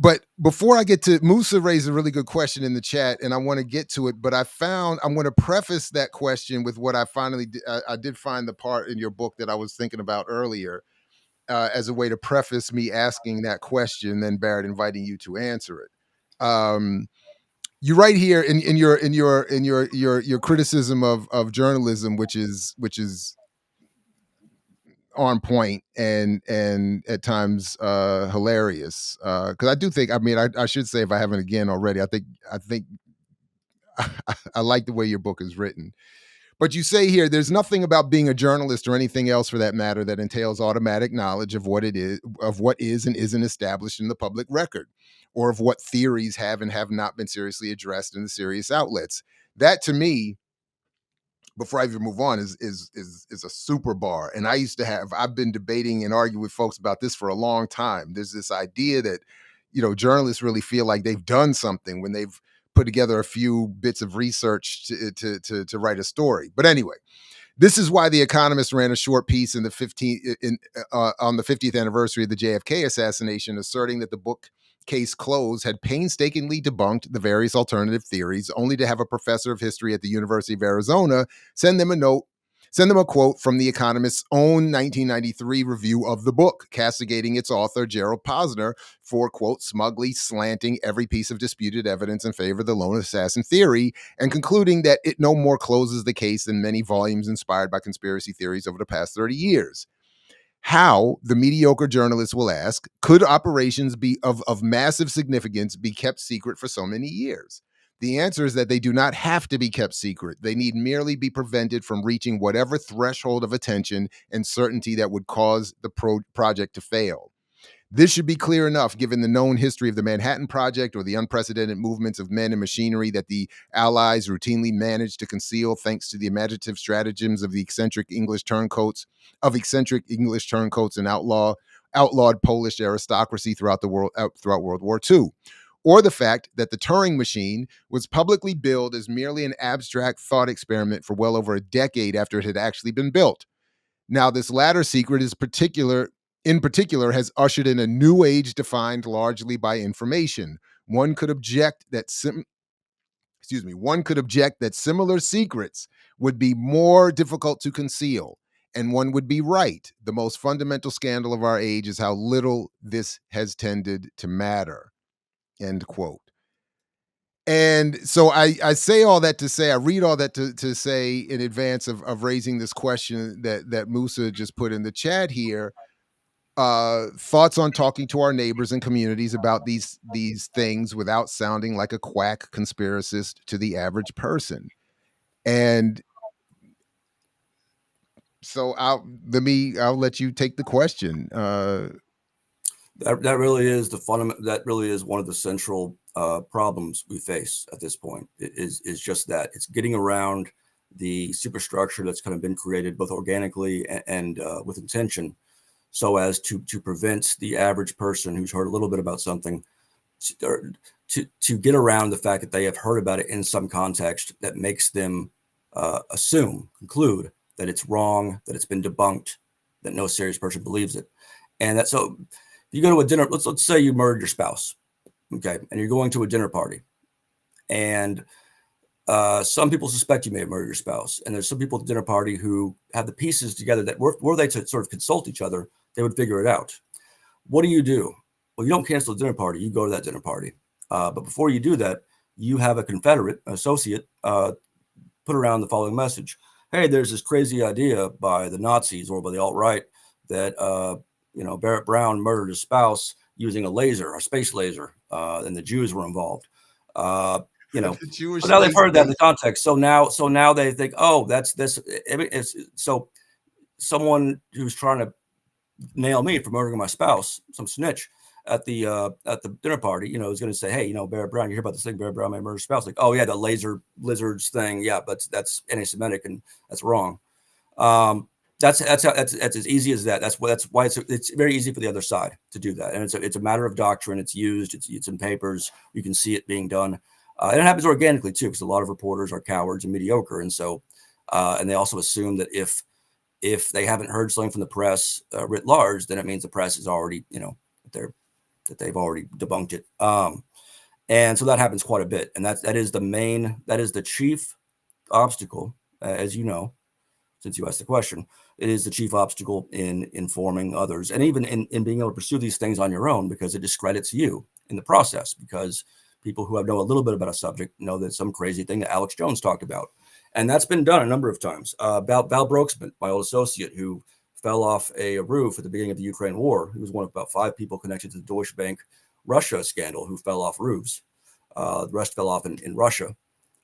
But before I get to Musa raised a really good question in the chat, and I want to get to it. But I'm going to preface that question with what I finally I did find the part in your book that I was thinking about earlier as a way to preface me asking that question, then Barrett inviting you to answer it. You write here in your criticism of journalism, which is on point and at times hilarious, because I do think, I mean, I should say, if I haven't again already, I think I like the way your book is written. But you say here, there's nothing about being a journalist or anything else for that matter that entails automatic knowledge of what is and isn't established in the public record, or of what theories have and have not been seriously addressed in the serious outlets. That to me, before I even move on, is a super bar. And I've been debating and arguing with folks about this for a long time. There's this idea that, journalists really feel like they've done something when they've put together a few bits of research to write a story. But anyway, this is why The Economist ran a short piece on the 50th anniversary of the JFK assassination, asserting that the book Case Closed had painstakingly debunked the various alternative theories, only to have a professor of history at the University of Arizona send them a quote from The Economist's own 1993 review of the book, castigating its author, Gerald Posner, for, quote, smugly slanting every piece of disputed evidence in favor of the lone assassin theory, and concluding that it no more closes the case than many volumes inspired by conspiracy theories over the past 30 years. How, the mediocre journalist will ask, could operations of massive significance be kept secret for so many years? The answer is that they do not have to be kept secret. They need merely be prevented from reaching whatever threshold of attention and certainty that would cause the project to fail. This should be clear enough given the known history of the Manhattan Project, or the unprecedented movements of men and machinery that the Allies routinely managed to conceal thanks to the imaginative stratagems of the eccentric English turncoats and outlawed Polish aristocracy throughout World War II. Or the fact that the Turing machine was publicly billed as merely an abstract thought experiment for well over a decade after it had actually been built. Now, this latter secret in particular has ushered in a new age defined largely by information. One could object that similar secrets would be more difficult to conceal, and one would be right. The most fundamental scandal of our age is how little this has tended to matter. End quote. And so I say all that to say, I read all that to say in advance of raising this question that Musa just put in the chat here. Thoughts on talking to our neighbors and communities about these things without sounding like a quack conspiracist to the average person. And so I'll let you take the question. That really is that really is one of the central problems we face at this point. Is just that it's getting around the superstructure that's kind of been created both organically and with intention, so as to prevent the average person who's heard a little bit about something to get around the fact that they have heard about it in some context that makes them conclude that it's wrong, that it's been debunked, that no serious person believes it. And that's so. You go to a dinner, let's say you murdered your spouse, okay, and you're going to a dinner party, and some people suspect you may have murdered your spouse, and there's some people at the dinner party who have the pieces together that were they to sort of consult each other, they would figure it out. What do? Well, you don't cancel the dinner party, you go to that dinner party. But before you do that, you have a Confederate associate put around the following message. Hey, there's this crazy idea by the Nazis or by the alt-right that Barrett Brown murdered his spouse using a space laser, and the Jews were involved. So now they've heard that in the context. So now they think, oh, that's this. So someone who's trying to nail me for murdering my spouse, some snitch at the dinner party, is going to say, hey, Barrett Brown, you hear about this thing? Barrett Brown may murder his spouse. Like, oh yeah, the laser lizards thing. Yeah, but that's anti-Semitic and that's wrong. That's as easy as that. That's why it's very easy for the other side to do that, and it's a matter of doctrine. It's used. It's in papers. You can see it being done, and it happens organically too, because a lot of reporters are cowards and mediocre, and so and they also assume that if they haven't heard something from the press writ large, then it means the press is already they're that they've already debunked it. And so that happens quite a bit. And that is the chief obstacle, as you know, since you asked the question. It is the chief obstacle in informing others, and even in being able to pursue these things on your own, because it discredits you in the process, because people who know a little bit about a subject know that some crazy thing that Alex Jones talked about. And that's been done a number of times. Val Brokesman, my old associate, who fell off a roof at the beginning of the Ukraine war. He was one of about 5 people connected to the Deutsche Bank Russia scandal who fell off roofs. The rest fell off in Russia.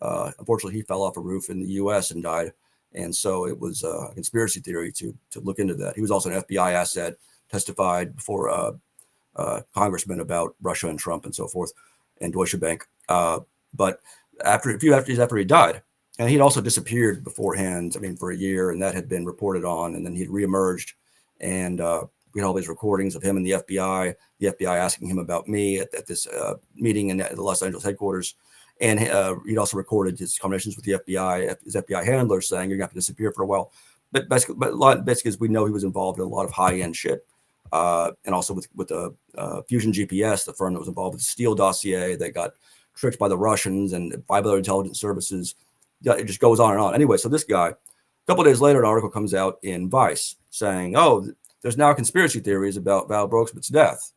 Unfortunately, he fell off a roof in the U.S. and died. And so it was a conspiracy theory to look into that. He was also an FBI asset, testified before congressmen about Russia and Trump and so forth, and Deutsche Bank. But a few years after he died, and he'd also disappeared beforehand, for a year, and that had been reported on, and then he'd reemerged, and we had all these recordings of him and the FBI asking him about me at this meeting in the Los Angeles headquarters. And he'd also recorded his conversations with the FBI, his FBI handler, saying, you're going to have to disappear for a while. But basically, we know he was involved in a lot of high-end shit. And also with Fusion GPS, the firm that was involved with the Steele dossier, they got tricked by the Russians and 5 other intelligence services. It just goes on and on. Anyway, so this guy, a couple of days later, an article comes out in Vice saying, there's now conspiracy theories about Val Brokesman's death.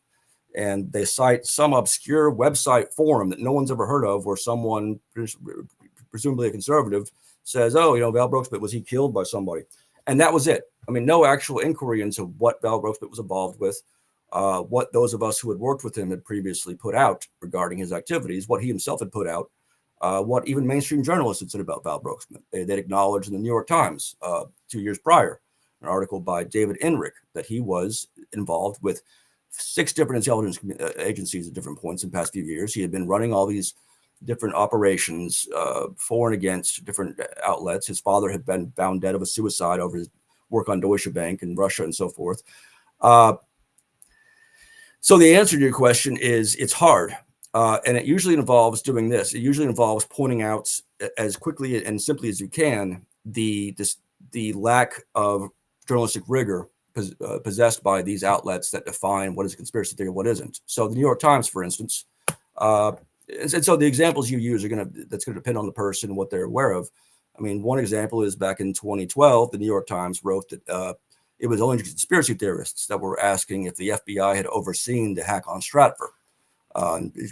And they cite some obscure website forum that no one's ever heard of, where someone, presumably a conservative, says, Val Brokesman, was he killed by somebody? And that was it. No actual inquiry into what Val Brokesman was involved with, what those of us who had worked with him had previously put out regarding his activities, what he himself had put out, what even mainstream journalists had said about Val Brokesman. They'd acknowledged in the New York Times 2 years prior, an article by David Enrich, that he was involved with 6 different intelligence agencies at different points in the past few years. He had been running all these different operations for and against different outlets. His father had been found dead of a suicide over his work on Deutsche Bank in Russia and so forth. So the answer to your question is it's hard. And it usually involves doing this. It usually involves pointing out as quickly and simply as you can the lack of journalistic rigor possessed by these outlets that define what is a conspiracy theory and what isn't. So the New York Times, for instance, and so the examples you use that's going to depend on the person and what they're aware of. One example is back in 2012, the New York Times wrote that it was only conspiracy theorists that were asking if the FBI had overseen the hack on Stratfor.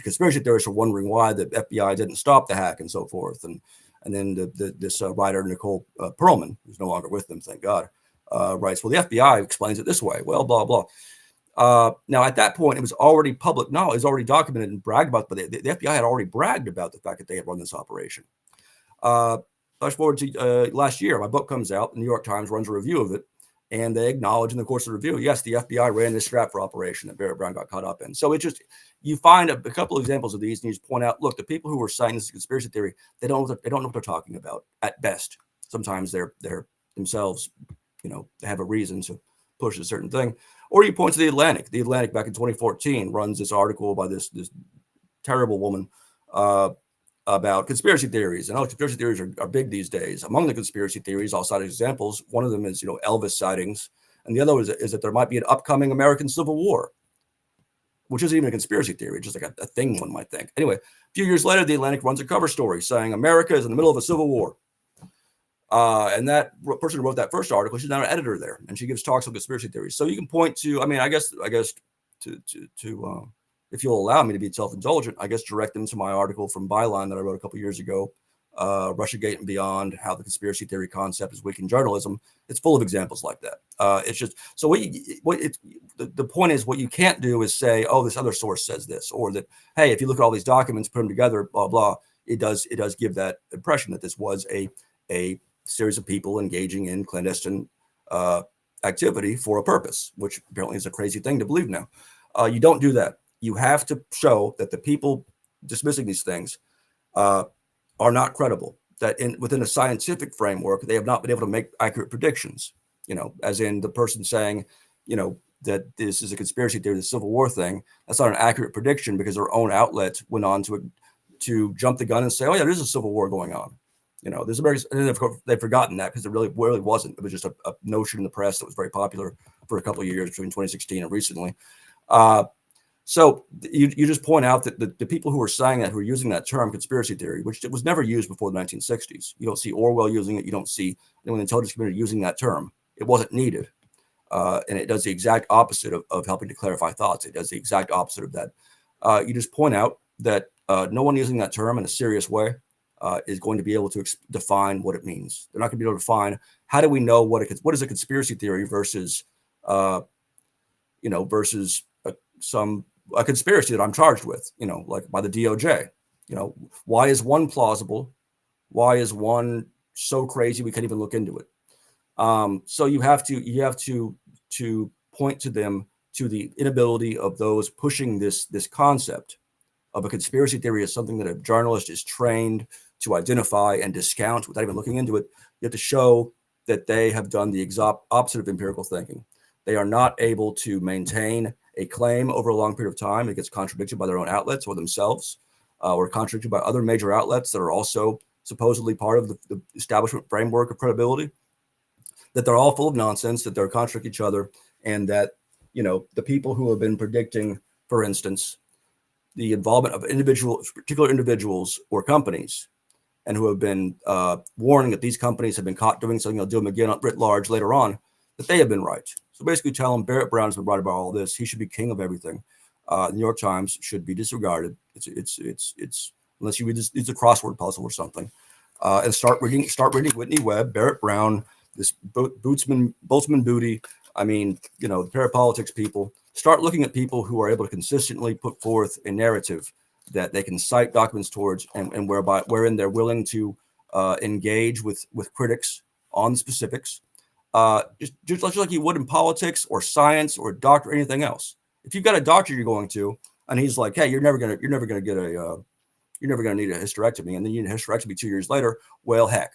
Conspiracy theorists were wondering why the FBI didn't stop the hack and so forth. And then this writer, Nicole Perlman, who's no longer with them, thank God, writes, well, the FBI explains it this way. Well, blah, blah. Now, at that point, it was already public knowledge. It was already documented and bragged about, but the FBI had already bragged about the fact that they had run this operation. Flash forward to last year, my book comes out. The New York Times runs a review of it, and they acknowledge in the course of the review, yes, the FBI ran this Stratfor operation that Barrett Brown got caught up in. So you find a couple of examples of these, and you just point out, look, the people who are citing this conspiracy theory, they don't know what they're talking about at best. Sometimes they're themselves, they have a reason to push a certain thing. Or you point to the Atlantic. The Atlantic back in 2014 runs this article by this terrible woman about conspiracy theories. And conspiracy theories are big these days. Among the conspiracy theories, I'll cite examples. One of them is, Elvis sightings. And the other is that there might be an upcoming American Civil War, which isn't even a conspiracy theory, just like a thing one might think. Anyway, a few years later, the Atlantic runs a cover story saying America is in the middle of a civil war. And that person who wrote that first article, she's now an editor there, and she gives talks on conspiracy theories. So you can point to, I guess to if you'll allow me to be self-indulgent, I guess direct them to my article from Byline that I wrote a couple of years ago, Russiagate and Beyond, how the conspiracy theory concept is weak in journalism. It's full of examples like that. It's just, so the point is, what you can't do is say, oh, this other source says this, or that, hey, if you look at all these documents, put them together, blah, blah, it does give that impression that this was a series of people engaging in clandestine activity for a purpose, which apparently is a crazy thing to believe now. You don't do that. You have to show that the people dismissing these things are not credible, that within a scientific framework, they have not been able to make accurate predictions, as in the person saying, that this is a conspiracy theory, the Civil War thing. That's not an accurate prediction because their own outlet went on to jump the gun and say, oh yeah, there's a Civil War going on. There's American, and of course they've forgotten that because it really wasn't. It was just a notion in the press that was very popular for a couple of years between 2016 and recently. So you just point out that the people who are saying that, who are using that term conspiracy theory, which was never used before the 1960s. You don't see Orwell using it. You don't see anyone in the intelligence community using that term. It wasn't needed. And it does the exact opposite of helping to clarify thoughts. It does the exact opposite of that. You just point out that no one using that term in a serious way is going to be able to define what it means. They're not going to be able to define, how do we know what is a conspiracy theory versus uh, versus a conspiracy that I'm charged with, like by the DOJ. Why is one plausible? Why is one so crazy we can't even look into it? So you have to point to them, to the inability of those pushing this concept of a conspiracy theory as something that a journalist is trained to identify and discount without even looking into it. You have to show that they have done the exact opposite of empirical thinking. They are not able to maintain a claim over a long period of time. It gets contradicted by their own outlets or themselves, or contradicted by other major outlets that are also supposedly part of the establishment framework of credibility. That they're all full of nonsense, that they're contradict each other, and that the people who have been predicting, for instance, the involvement of particular individuals or companies, and who have been warning that these companies have been caught doing something, they'll do them again writ large later on, that they have been right. So basically tell them Barrett Brown's been right about all this. He should be king of everything. The New York Times should be disregarded. It's unless you read this, it's a crossword puzzle or something. And start reading Whitney Webb, Barrett Brown, this Boltzmann Booty. I mean, the parapolitics people. Start looking at people who are able to consistently put forth a narrative that they can cite documents towards, and wherein they're willing to engage with critics on the specifics, just like you would in politics or science or a doctor or anything else. If you've got a doctor you're going to, and he's like, "Hey, you're never gonna get you're never gonna need a hysterectomy," and then you need a hysterectomy 2 years later. Well, heck,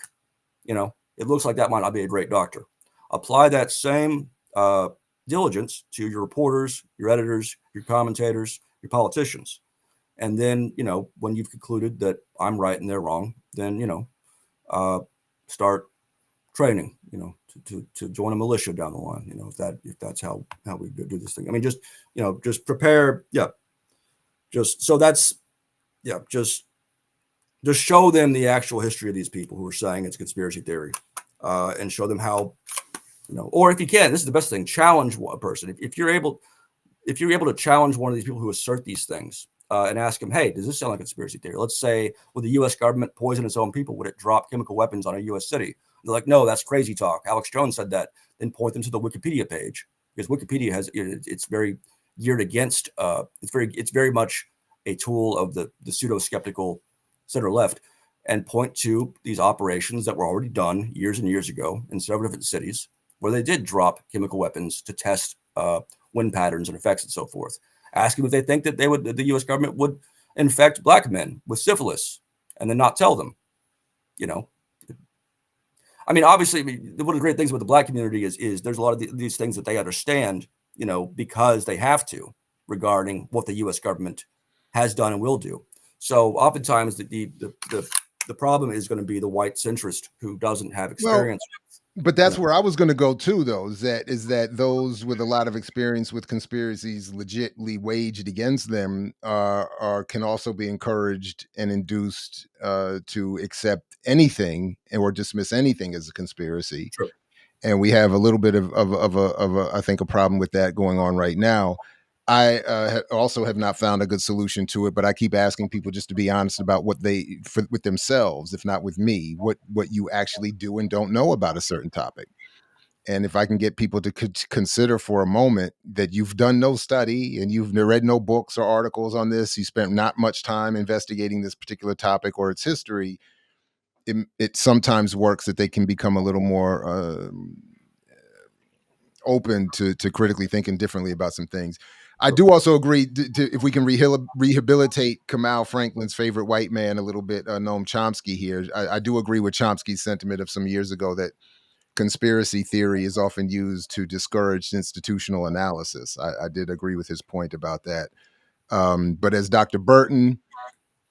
it looks like that might not be a great doctor. Apply that same diligence to your reporters, your editors, your commentators, your politicians. And then, when you've concluded that I'm right and they're wrong, then, start training, to join a militia down the line, if that's how we do this thing. I mean, just prepare. Yeah. Just so that's, yeah, just show them the actual history of these people who are saying it's conspiracy theory, and show them how, or if you can, this is the best thing, challenge a person. If you're able to challenge one of these people who assert these things, and ask them, hey, does this sound like a conspiracy theory? Let's say, would the U.S. government poison its own people? Would it drop chemical weapons on a U.S. city? They're like, no, that's crazy talk. Alex Jones said that. Then point them to the Wikipedia page, because Wikipedia it's very geared against, it's very much a tool of the pseudo skeptical center left, and point to these operations that were already done years and years ago in several different cities where they did drop chemical weapons to test wind patterns and effects and so forth. Ask them if they think that the U.S. government would infect black men with syphilis, and then not tell them. I mean, obviously, one of the great things with the black community is there's a lot of these things that they understand, because they have to, regarding what the U.S. government has done and will do. So oftentimes the problem is going to be the white centrist who doesn't have Well, experience. but You that's know, where I was going to go too, though. Is that those with a lot of experience with conspiracies legitly waged against them are can also be encouraged and induced to accept anything or dismiss anything as a conspiracy. True. And we have a little bit of I think a problem with that going on right now. I also have not found a good solution to it, but I keep asking people just to be honest about what with themselves, if not with me, what you actually do and don't know about a certain topic. And if I can get people to consider for a moment that you've done no study and you've read no books or articles on this, you spent not much time investigating this particular topic or its history, it sometimes works that they can become a little more open to critically thinking differently about some things. I do also agree if we can rehabilitate Kamal Franklin's favorite white man a little bit, Noam Chomsky here. I do agree with Chomsky's sentiment of some years ago that conspiracy theory is often used to discourage institutional analysis. I did agree with his point about that. But as Dr. Burton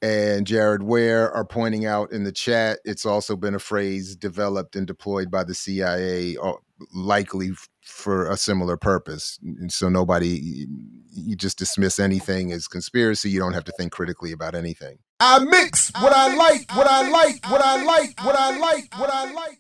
and Jared Ware are pointing out in the chat, it's also been a phrase developed and deployed by the CIA likely for a similar purpose. And so nobody, you just dismiss anything as conspiracy. You don't have to think critically about anything. I mix what I like, what I like, what I like, what I like, what I like.